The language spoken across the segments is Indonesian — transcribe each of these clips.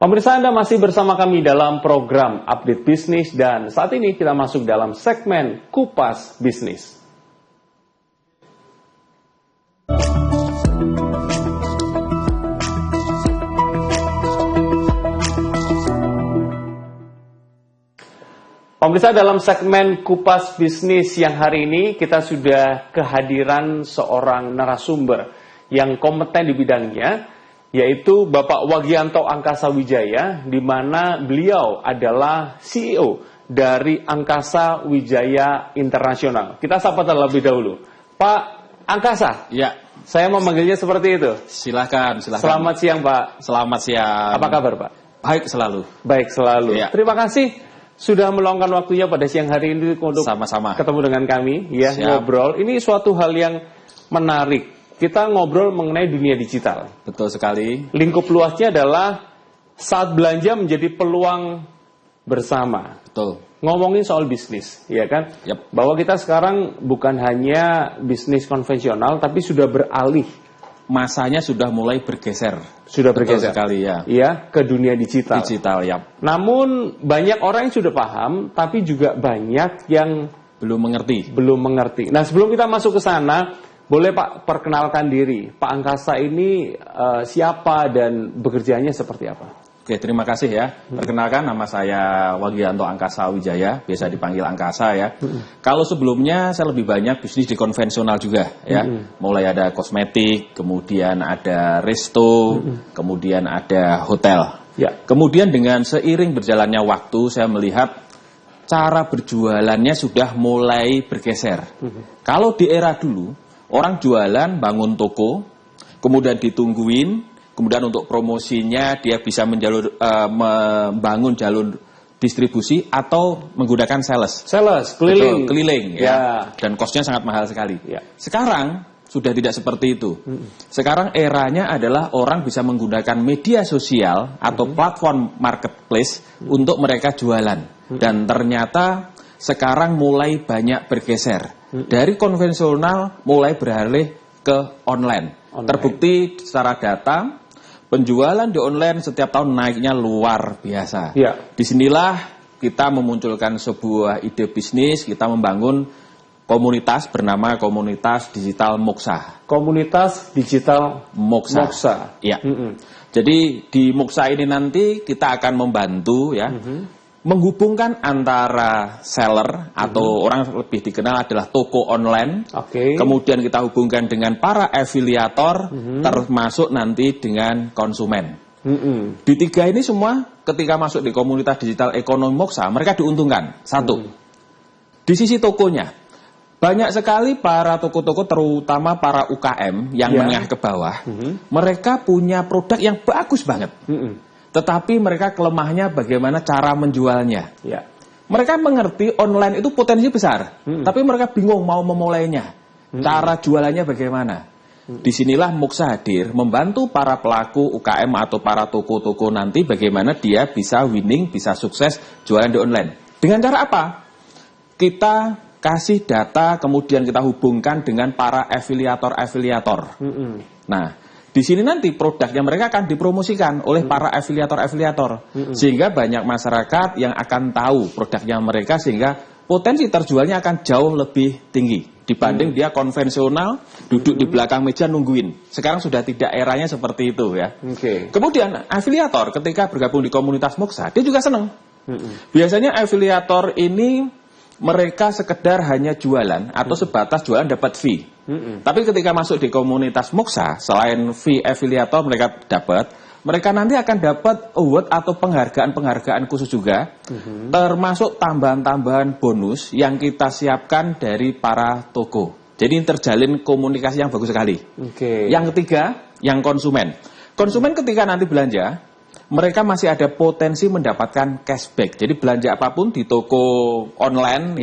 Pemirsa, Anda masih bersama kami dalam program Update Bisnis dan saat ini kita masuk dalam segmen Kupas Bisnis. Pemirsa, dalam segmen Kupas Bisnis yang hari ini kita sudah kehadiran seorang narasumber yang kompeten di bidangnya, yaitu Bapak Wagianto Angkasa Wijaya, di mana beliau adalah CEO dari Angkasa Wijaya Internasional. Kita sapa terlebih dahulu. Pak Angkasa. Ya. Saya memanggilnya seperti itu. Silakan. Selamat siang, Pak. Selamat siang. Apa kabar, Pak? Baik selalu. Baik selalu. Ya. Terima kasih sudah meluangkan waktunya pada siang hari ini untuk sama-sama ketemu dengan kami, ya. Siap. Ngobrol. Ini suatu hal yang menarik. Kita ngobrol mengenai dunia digital. Betul sekali. Lingkup luasnya adalah saat belanja menjadi peluang bersama. Betul. Ngomongin soal bisnis, ya kan? Yap. Bahwa kita sekarang bukan hanya bisnis konvensional, tapi sudah beralih. Masanya sudah mulai bergeser. Sudah Betul bergeser. sekali ya. Iya, ke dunia digital. Digital, ya. Namun banyak orang yang sudah paham, tapi juga banyak yang Belum mengerti. Nah, sebelum kita masuk ke sana, boleh Pak perkenalkan diri. Pak Angkasa ini siapa dan bekerjanya seperti apa? Oke, terima kasih ya. Perkenalkan, nama saya Wagianto Angkasa Wijaya, biasa dipanggil Angkasa ya. Kalau sebelumnya saya lebih banyak bisnis di konvensional juga ya. Mulai ada kosmetik, kemudian ada resto, kemudian ada hotel. Ya. Kemudian dengan seiring berjalannya waktu, saya melihat cara berjualannya sudah mulai bergeser. Kalau di era dulu, orang jualan bangun toko, kemudian ditungguin, kemudian untuk promosinya dia bisa membangun jalur distribusi atau menggunakan sales. Keliling. Betul, keliling ya. Ya. Dan costnya sangat mahal sekali. Ya. Sekarang sudah tidak seperti itu. Sekarang eranya adalah orang bisa menggunakan media sosial atau platform marketplace untuk mereka jualan. Dan ternyata sekarang mulai banyak bergeser. Dari konvensional mulai beralih ke online. Terbukti secara data, penjualan di online setiap tahun naiknya luar biasa. Ya. Disinilah kita memunculkan sebuah ide bisnis, kita membangun komunitas bernama Komunitas Digital Moksa. Komunitas Digital Moksa. Ya. Jadi di Moksa ini nanti kita akan membantu ya, menghubungkan antara seller atau orang lebih dikenal adalah toko online. Oke. Kemudian kita hubungkan dengan para afiliator, termasuk nanti dengan konsumen. Di tiga ini semua ketika masuk di Komunitas Digital Ekonomi Moksa, mereka diuntungkan. Satu, di sisi tokonya. Banyak sekali para toko-toko, terutama para UKM yang menengah ke bawah, mereka punya produk yang bagus banget. Tetapi mereka kelemahannya bagaimana cara menjualnya. Ya. Mereka mengerti online itu potensi besar, tapi mereka bingung mau memulainya. Cara jualannya bagaimana. Disinilah Moksa hadir, membantu para pelaku UKM atau para toko-toko nanti bagaimana dia bisa winning, bisa sukses jualan di online. Dengan cara apa? Kita kasih data, kemudian kita hubungkan dengan para afiliator-afiliator. Nah, di sini nanti produknya mereka akan dipromosikan oleh para afiliator-afiliator. Sehingga banyak masyarakat yang akan tahu produknya mereka, sehingga potensi terjualnya akan jauh lebih tinggi dibanding dia konvensional, duduk di belakang meja nungguin. Sekarang sudah tidak eranya seperti itu ya. Kemudian afiliator ketika bergabung di Komunitas Moksa, dia juga senang. Biasanya afiliator ini mereka sekedar hanya jualan atau sebatas jualan dapat fee. Tapi ketika masuk di Komunitas Moksa, selain fee afiliator mereka dapat, mereka nanti akan dapat award atau penghargaan-penghargaan khusus juga, termasuk tambahan-tambahan bonus yang kita siapkan dari para toko. Jadi terjalin komunikasi yang bagus sekali. Yang ketiga, yang konsumen. Konsumen ketika nanti belanja, mereka masih ada potensi mendapatkan cashback. Jadi belanja apapun di toko online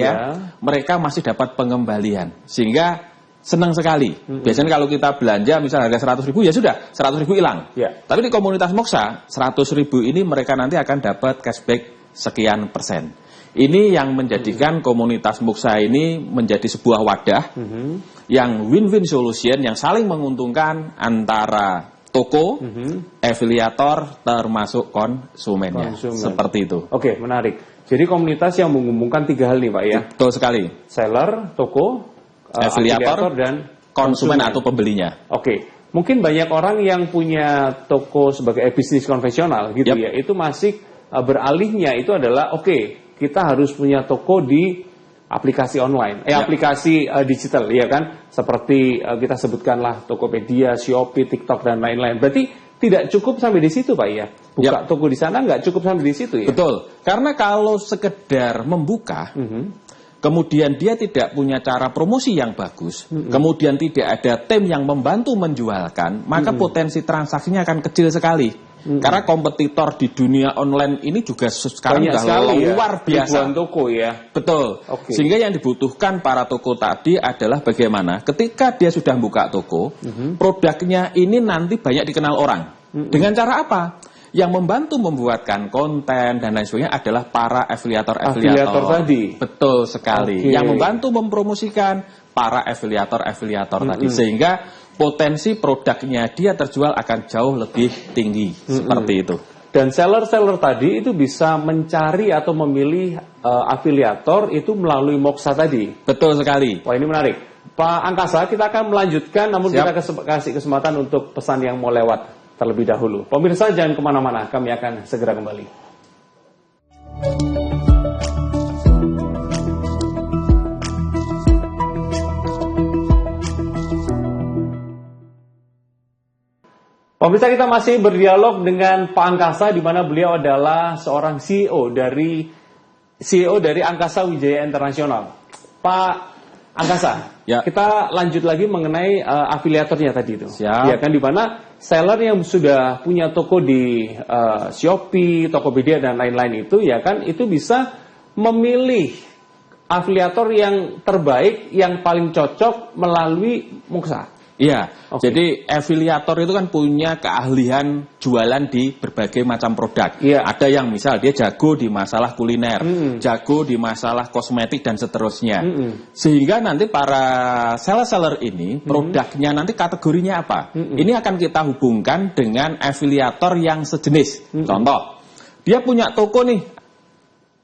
mereka masih dapat pengembalian. Sehingga senang sekali. Biasanya kalau kita belanja misalnya harga 100.000 ya sudah 100.000 hilang. Tapi di Komunitas Moksa 100.000 ini mereka nanti akan dapat cashback sekian persen. Ini yang menjadikan Komunitas Moksa ini menjadi sebuah wadah yang win-win solution, yang saling menguntungkan antara toko, afiliator, termasuk konsumennya. Seperti itu. Oke, menarik. Jadi komunitas yang menghubungkan 3 hal nih Pak ya. Betul sekali. Seller, toko, afiliator, dan konsumen atau pembelinya. Oke. Mungkin banyak orang yang punya toko sebagai bisnis konvensional gitu ya, itu masih beralihnya itu adalah kita harus punya toko di aplikasi online, aplikasi digital ya kan, seperti kita sebutkanlah Tokopedia, Shopee, TikTok dan lain-lain. Berarti tidak cukup sampai di situ Pak ya, buka toko di sana nggak cukup sampai di situ ya. Betul, karena kalau sekedar membuka. Kemudian dia tidak punya cara promosi yang bagus, kemudian tidak ada tim yang membantu menjualkan, maka potensi transaksinya akan kecil sekali. Karena kompetitor di dunia online ini juga sekarang luar biasa. Toko ya. Betul. Sehingga yang dibutuhkan para toko tadi adalah bagaimana ketika dia sudah buka toko, produknya ini nanti banyak dikenal orang. Dengan cara apa? Yang membantu membuatkan konten dan lain sebagainya adalah para afiliator tadi. Betul sekali. Yang membantu mempromosikan para afiliator tadi, sehingga potensi produknya dia terjual akan jauh lebih tinggi. Seperti itu. Dan seller-seller tadi itu bisa mencari atau memilih afiliator itu melalui Moxa tadi. Betul sekali. Wah, ini menarik. Pak Angkasa, kita akan melanjutkan, namun kita kasih kesempatan untuk pesan yang mau lewat terlebih dahulu. Pemirsa jangan kemana-mana, kami akan segera kembali. Pemirsa, kita masih berdialog dengan Pak Angkasa, di mana beliau adalah seorang CEO dari Angkasa Wijaya Internasional. Pak Angkasa, kita lanjut lagi mengenai afiliatornya tadi itu. Ya kan, di mana seller yang sudah punya toko di Shopee, Tokopedia dan lain-lain itu ya kan, itu bisa memilih afiliator yang terbaik, yang paling cocok melalui Moxa. Iya, jadi afiliator itu kan punya keahlian jualan di berbagai macam produk. Ada yang misal dia jago di masalah kuliner, jago di masalah kosmetik dan seterusnya. Sehingga nanti para seller-seller ini produknya nanti kategorinya apa? Ini akan kita hubungkan dengan afiliator yang sejenis. Contoh, dia punya toko nih,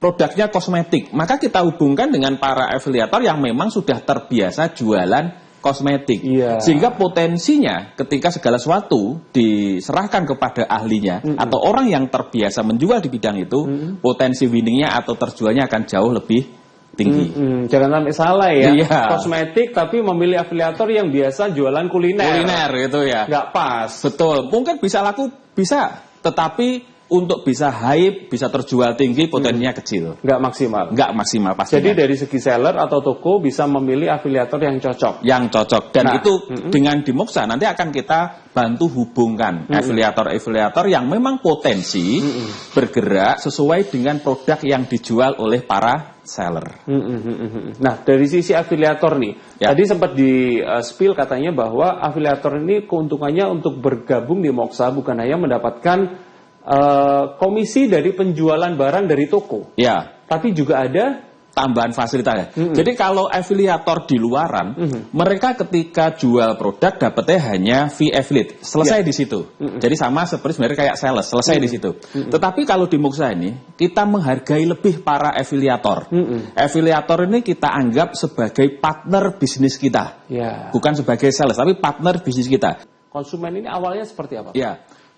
produknya kosmetik. Maka kita hubungkan dengan para afiliator yang memang sudah terbiasa jualan kosmetik, sehingga potensinya ketika segala sesuatu diserahkan kepada ahlinya atau orang yang terbiasa menjual di bidang itu, potensi winningnya atau terjualnya akan jauh lebih tinggi. Jangan sampai salah ya, kosmetik tapi memilih afiliator yang biasa jualan kuliner itu ya, nggak pas. Betul, mungkin bisa laku, bisa, tetapi untuk bisa hype, bisa terjual tinggi, potensinya kecil. Nggak maksimal pastinya. Jadi dari segi seller atau toko bisa memilih afiliator yang cocok. Dan itu dengan di Moxa nanti akan kita bantu hubungkan afiliator yang memang potensi bergerak sesuai dengan produk yang dijual oleh para seller. Nah, dari sisi afiliator nih, tadi sempat di spill katanya bahwa afiliator ini keuntungannya untuk bergabung di Moxa bukan hanya mendapatkan komisi dari penjualan barang dari toko, tapi juga ada tambahan fasilitas. Jadi kalau afiliator di luaran, mereka ketika jual produk dapatnya hanya fee affiliate, selesai di situ. Jadi sama seperti sebenarnya kayak sales, selesai di situ. Tetapi kalau di Moxa ini, kita menghargai lebih para afiliator. Afiliator ini kita anggap sebagai partner bisnis kita, bukan sebagai sales, tapi partner bisnis kita. Konsumen ini awalnya seperti apa?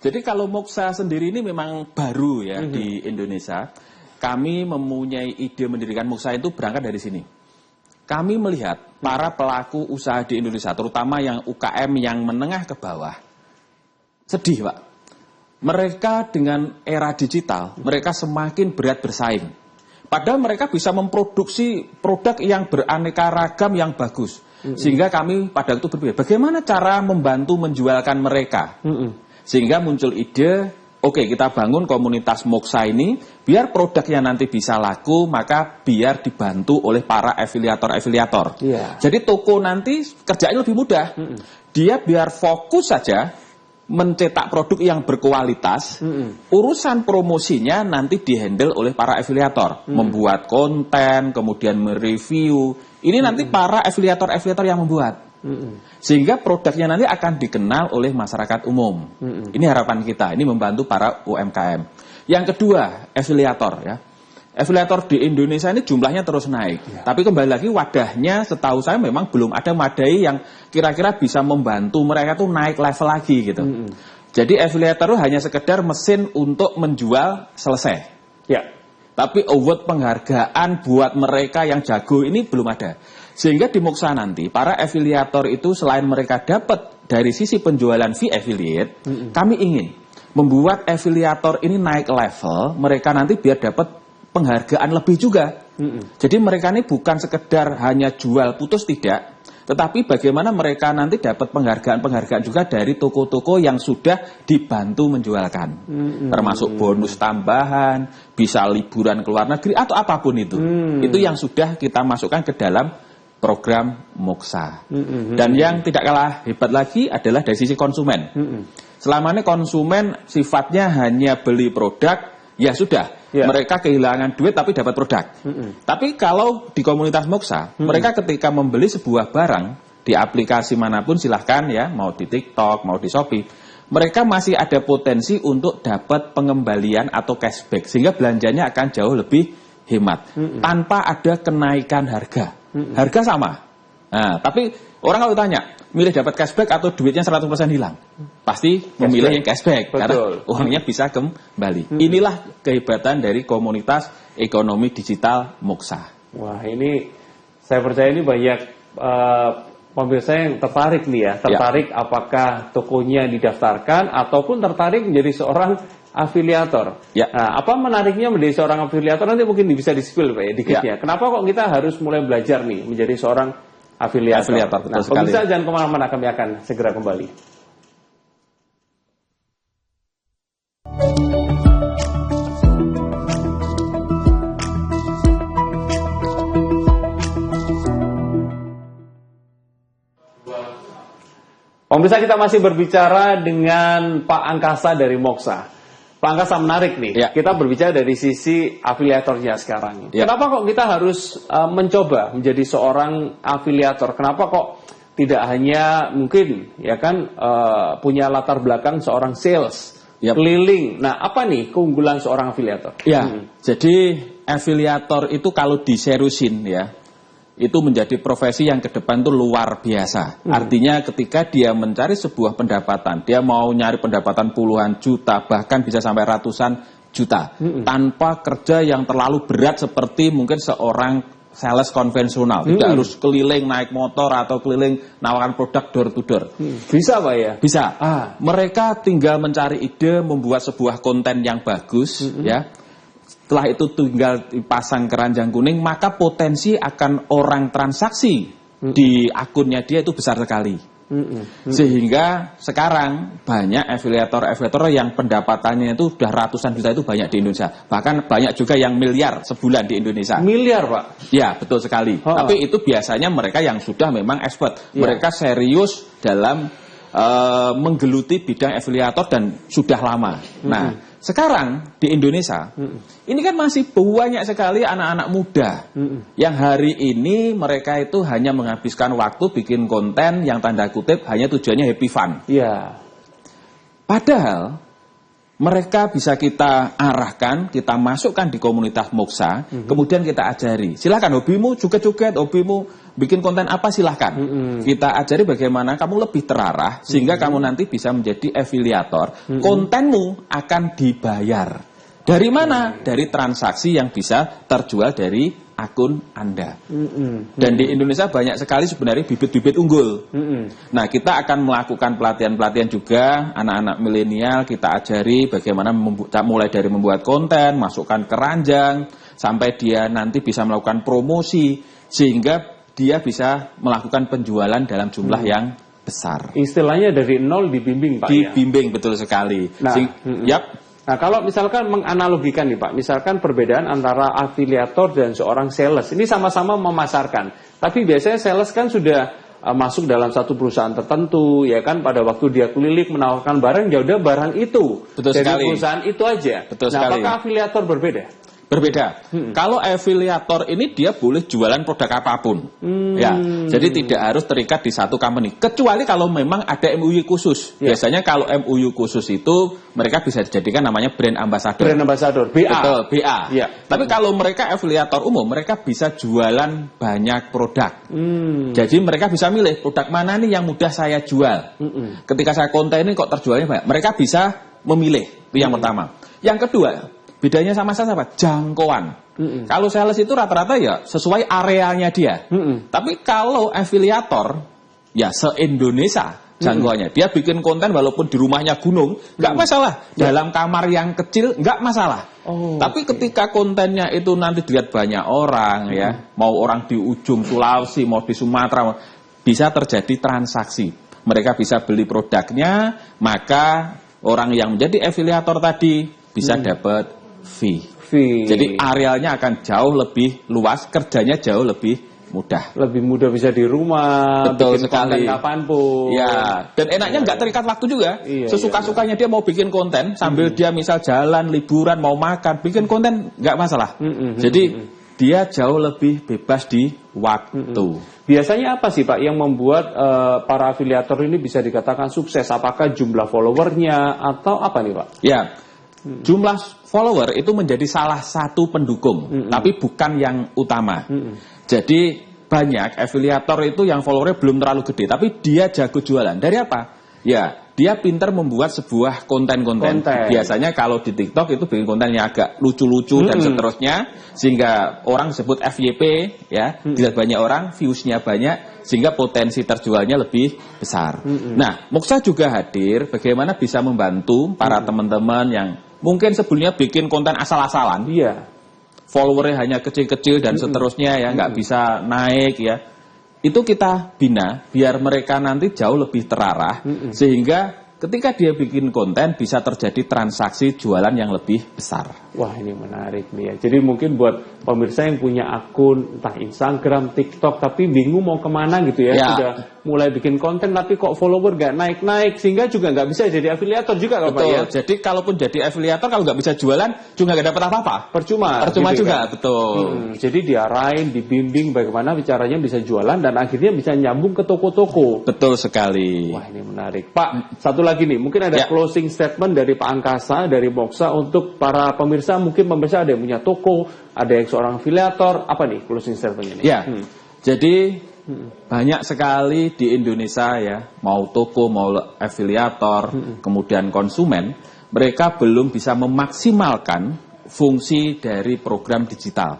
Jadi kalau Moxa sendiri ini memang baru ya di Indonesia. Kami mempunyai ide mendirikan Moxa itu berangkat dari sini. Kami melihat para pelaku usaha di Indonesia, terutama yang UKM yang menengah ke bawah, sedih Pak. Mereka dengan era digital, mereka semakin berat bersaing. Padahal mereka bisa memproduksi produk yang beraneka ragam yang bagus. Sehingga kami pada itu berpikir, bagaimana cara membantu menjualkan mereka? Sehingga muncul ide, kita bangun komunitas Moxa ini, biar produknya nanti bisa laku, maka biar dibantu oleh para afiliator. Jadi toko nanti kerjanya lebih mudah. Dia biar fokus saja mencetak produk yang berkualitas, urusan promosinya nanti dihandle oleh para afiliator, membuat konten, kemudian mereview. Ini nanti para afiliator yang membuat. Sehingga produknya nanti akan dikenal oleh masyarakat umum. Ini harapan kita, ini membantu para UMKM. Yang kedua, afiliator ya. Afiliator di Indonesia ini jumlahnya terus naik. Tapi kembali lagi wadahnya setahu saya memang belum ada madai yang kira-kira bisa membantu mereka tuh naik level lagi gitu. Jadi afiliator itu hanya sekedar mesin untuk menjual selesai. Ya. Tapi award penghargaan buat mereka yang jago ini belum ada. Sehingga di Moxa nanti para afiliator itu selain mereka dapat dari sisi penjualan fee affiliate, kami ingin membuat afiliator ini naik level, mereka nanti biar dapat penghargaan lebih juga. Jadi mereka ini bukan sekedar hanya jual putus tidak, tetapi bagaimana mereka nanti dapat penghargaan-penghargaan juga dari toko-toko yang sudah dibantu menjualkan. Termasuk bonus tambahan, bisa liburan ke luar negeri atau apapun itu. Itu yang sudah kita masukkan ke dalam program Moxa. Dan yang tidak kalah hebat lagi adalah dari sisi konsumen. Selama ini konsumen sifatnya hanya beli produk, ya sudah. Mereka kehilangan duit tapi dapat produk. Tapi kalau di komunitas Moxa, mereka ketika membeli sebuah barang di aplikasi manapun silahkan ya, mau di TikTok, mau di Shopee, mereka masih ada potensi untuk dapat pengembalian atau cashback. Sehingga belanjanya akan jauh lebih hemat. Tanpa ada kenaikan harga. Harga sama. Nah, tapi orang kalau tanya, milih dapat cashback atau duitnya 100% hilang? Pasti memilih yang cashback. Betul. Karena uangnya bisa kembali. Inilah kehebatan dari komunitas ekonomi digital Moxa. Wah, ini saya percaya ini banyak pemirsa yang tertarik nih ya. Tertarik apakah tokonya didaftarkan ataupun tertarik menjadi seorang afiliator. Nah, apa menariknya menjadi seorang afiliator? Nanti mungkin bisa di-spill Pak ya dikitnya. Kenapa kok kita harus mulai belajar nih menjadi seorang afiliator? Nah, pemirsa jangan kemana-mana, kami akan segera kembali. Pemirsa, kita masih berbicara dengan Pak Angkasa dari Moxa. Pak Angkasa, menarik nih, kita berbicara dari sisi afiliatornya sekarang. Kenapa kok kita harus mencoba menjadi seorang afiliator? Kenapa kok tidak hanya mungkin ya kan punya latar belakang seorang sales, keliling. Nah, apa nih keunggulan seorang afiliator? Jadi afiliator itu kalau diseriusin ya, itu menjadi profesi yang ke depan itu luar biasa. Artinya ketika dia mencari sebuah pendapatan, dia mau nyari pendapatan puluhan juta, bahkan bisa sampai ratusan juta, tanpa kerja yang terlalu berat seperti mungkin seorang sales konvensional. Tidak harus keliling naik motor atau keliling nawarkan produk door to door. Bisa Pak ya? Bisa. Mereka tinggal mencari ide, membuat sebuah konten yang bagus, ya. Setelah itu tinggal dipasang keranjang kuning, maka potensi akan orang transaksi di akunnya dia itu besar sekali. Sehingga sekarang banyak afiliator yang pendapatannya itu sudah ratusan juta, itu banyak di Indonesia. Bahkan banyak juga yang miliar sebulan di Indonesia. Miliar Pak? Ya, betul sekali. Tapi itu biasanya mereka yang sudah memang expert. Mereka serius dalam menggeluti bidang afiliator dan sudah lama. Nah, sekarang di Indonesia ini kan masih banyak sekali anak-anak muda yang hari ini mereka itu hanya menghabiskan waktu bikin konten yang tanda kutip hanya tujuannya happy fun. Padahal mereka bisa kita arahkan, kita masukkan di komunitas Moxa, kemudian kita ajari. Silakan hobimu joget-joget, hobimu bikin konten apa silahkan. Kita ajari bagaimana kamu lebih terarah sehingga kamu nanti bisa menjadi afiliator. Kontenmu akan dibayar. Dari mana? Dari transaksi yang bisa terjual dari akun Anda. Dan di Indonesia banyak sekali sebenarnya bibit-bibit unggul. Nah, kita akan melakukan pelatihan-pelatihan juga anak-anak milenial, kita ajari bagaimana mulai dari membuat konten, masukkan keranjang, sampai dia nanti bisa melakukan promosi sehingga dia bisa melakukan penjualan dalam jumlah yang besar. Istilahnya dari nol dibimbing Pak. Dibimbing, betul sekali. Nah, kalau misalkan menganalogikan nih Pak, misalkan perbedaan antara afiliator dan seorang sales, ini sama-sama memasarkan. Tapi biasanya sales kan sudah masuk dalam satu perusahaan tertentu, ya kan, pada waktu dia keliling menawarkan barang, ya udah barang itu. Betul dari sekali. Perusahaan itu aja. Betul nah, sekali. Apakah afiliator berbeda? Berbeda. Kalau afiliator ini dia boleh jualan produk apapun. Ya, jadi tidak harus terikat di satu company. Kecuali kalau memang ada MOU khusus. Biasanya kalau MOU khusus itu mereka bisa dijadikan namanya brand ambassador. Brand ambassador, BA. Betul, BA. Ya. Tapi kalau mereka afiliator umum, mereka bisa jualan banyak produk. Jadi mereka bisa milih produk mana nih yang mudah saya jual. Ketika saya konten ini kok terjualnya banyak. Mereka bisa memilih. Itu yang pertama. Yang kedua, bedanya sama saya apa? Jangkauan. Kalau sales itu rata-rata ya sesuai areanya dia. Tapi kalau afiliator ya se-Indonesia jangkauannya. Dia bikin konten walaupun di rumahnya gunung, nggak masalah. Dalam kamar yang kecil nggak masalah. Tapi ketika kontennya itu nanti dilihat banyak orang ya, mau orang di ujung Sulawesi, mau di Sumatera, bisa terjadi transaksi. Mereka bisa beli produknya, maka orang yang menjadi afiliator tadi bisa dapat fee. Jadi arealnya akan jauh lebih luas, kerjanya jauh lebih mudah. Lebih mudah bisa di rumah, betul bikin sekali. konten kapanpun. Ya, dan enaknya nggak terikat waktu juga. Sesuka-sukanya dia mau bikin konten sambil dia misal jalan, liburan, mau makan, bikin konten nggak masalah. Jadi dia jauh lebih bebas di waktu. Biasanya apa sih Pak yang membuat para afiliator ini bisa dikatakan sukses? Apakah jumlah followernya atau apa nih Pak? Ya. Jumlah follower itu menjadi salah satu pendukung, tapi bukan yang utama. Jadi banyak afiliator itu yang followernya belum terlalu gede, tapi dia jago jualan. Dari apa? Ya, dia pintar membuat sebuah konten-konten. Biasanya kalau di TikTok itu bikin konten yang agak lucu-lucu dan seterusnya, sehingga orang sebut FYP, ya, dilihat banyak orang, views-nya banyak, sehingga potensi terjualnya lebih besar. Nah, Moxa juga hadir, bagaimana bisa membantu para teman-teman yang mungkin sebelumnya bikin konten asal-asalan, followernya hanya kecil-kecil dan seterusnya, ya, nggak bisa naik, ya. Itu kita bina biar mereka nanti jauh lebih terarah, sehingga ketika dia bikin konten bisa terjadi transaksi jualan yang lebih besar. Wah, ini menarik nih ya. Jadi mungkin buat pemirsa yang punya akun entah Instagram, TikTok tapi bingung mau kemana gitu ya, sudah mulai bikin konten tapi kok follower gak naik-naik, sehingga juga nggak bisa jadi afiliator juga kalau Pak ya. Jadi kalaupun jadi afiliator kalau nggak bisa jualan juga nggak dapat apa-apa. Percuma gitu juga, kan? Betul. Jadi diarahin, dibimbing bagaimana caranya bisa jualan dan akhirnya bisa nyambung ke toko-toko. Betul sekali. Wah, ini menarik. Pak, satu lagi nih, mungkin ada closing statement dari Pak Angkasa, dari Moxa untuk para pemirsa, mungkin pemirsa ada yang punya toko, ada yang seorang afiliator, apa nih closing statement ini? Ya, jadi banyak sekali di Indonesia ya, mau toko, mau afiliator, kemudian konsumen, mereka belum bisa memaksimalkan fungsi dari program digital.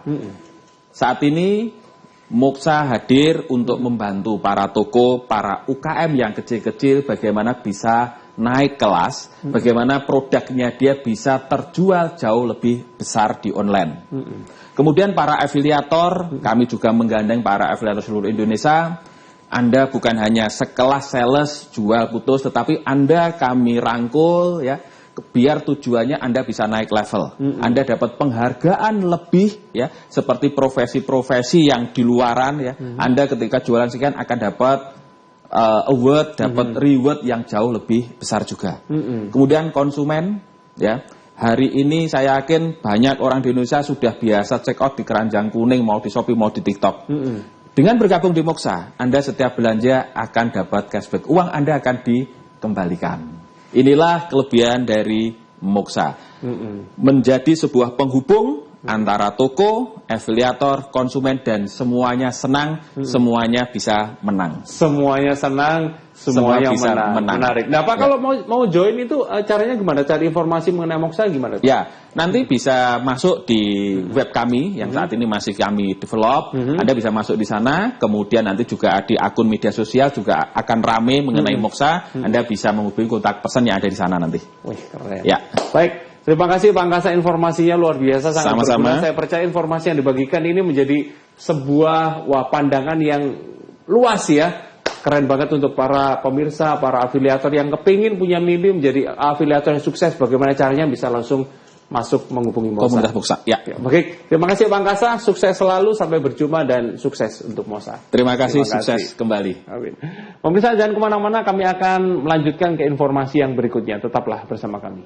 Saat ini Moxa hadir untuk membantu para toko, para UKM yang kecil-kecil bagaimana bisa naik kelas, bagaimana produknya dia bisa terjual jauh lebih besar di online. Kemudian para afiliator, kami juga menggandeng para afiliator seluruh Indonesia. Anda bukan hanya sekelas sales jual putus, tetapi Anda kami rangkul ya, biar tujuannya Anda bisa naik level. Anda dapat penghargaan lebih ya, seperti profesi-profesi yang di luaran ya. Anda ketika jualan sekian akan dapat award, dapat reward yang jauh lebih besar juga. Kemudian konsumen ya, hari ini saya yakin banyak orang di Indonesia sudah biasa check out di keranjang kuning, mau di Shopee, mau di TikTok. Dengan bergabung di Moxa, Anda setiap belanja akan dapat cashback, uang Anda akan dikembalikan. Inilah kelebihan dari Moxa, menjadi sebuah penghubung antara toko, afiliator, konsumen, dan semuanya senang, semuanya bisa menang. Semuanya senang, semuanya bisa menang. Menarik. Nah Pak, kalau mau join itu caranya gimana? Cari informasi mengenai Moxa gimana? Ya, nanti bisa masuk di web kami yang saat ini masih kami develop. Anda bisa masuk di sana, kemudian nanti juga di akun media sosial juga akan rame mengenai Moxa. Anda bisa menghubungi kontak person yang ada di sana nanti. Wih, keren. Ya. Baik. Terima kasih Pak Angkasa, informasinya luar biasa, sangat berguna. Saya percaya informasi yang dibagikan ini menjadi sebuah pandangan yang luas ya. Keren banget untuk para pemirsa, para afiliator yang kepingin punya mimpi menjadi afiliator yang sukses. Bagaimana caranya bisa langsung masuk menghubungi Moxa. Komunitas Moxa. Ya. Baik, terima kasih Pak Angkasa, sukses selalu, sampai berjumpa dan sukses untuk Moxa. Terima kasih, sukses kembali. Amin. Pemirsa jangan kemana-mana, kami akan melanjutkan ke informasi yang berikutnya. Tetaplah bersama kami.